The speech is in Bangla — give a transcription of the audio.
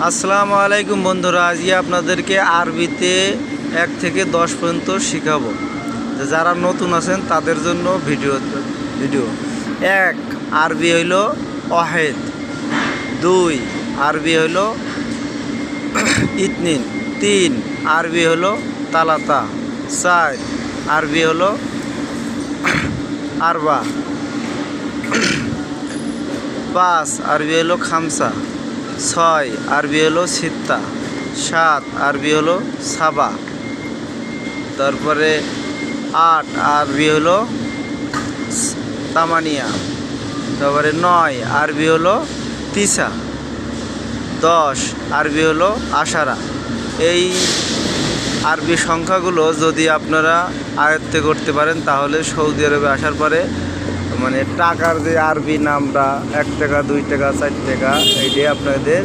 আসসালামু আলাইকুম বন্ধুরা, আজকে আপনাদেরকে আরবিতে 1 থেকে 10 পর্যন্ত শেখাবো। যারা নতুন আছেন তাদের জন্য ভিডিও 1 আরবি হইল ওয়াহিদ, 2 আরবি হইল ইতনিন, 3 আরবি হইল তালাতা, 4 আরবি হইল আরবা, 5 আরবি হইল খামসা, 6 আরবি হলো সিত্তা, 7 আরবি হলো সাবা, তারপরে 8 আরবি হলো তামানিয়া, তারপরে 9 আরবি হলো তিসা, 10 আরবি হলো আশারা। এই আরবি সংখ্যাগুলো যদি আপনারা আয়ত্তে করতে পারেন তাহলে সৌদি আরবে আসার পরে মানে টাকার যে আরবি নামটা 1 টাকা 2 টাকা 4 টাকা এইটাই আপনাদের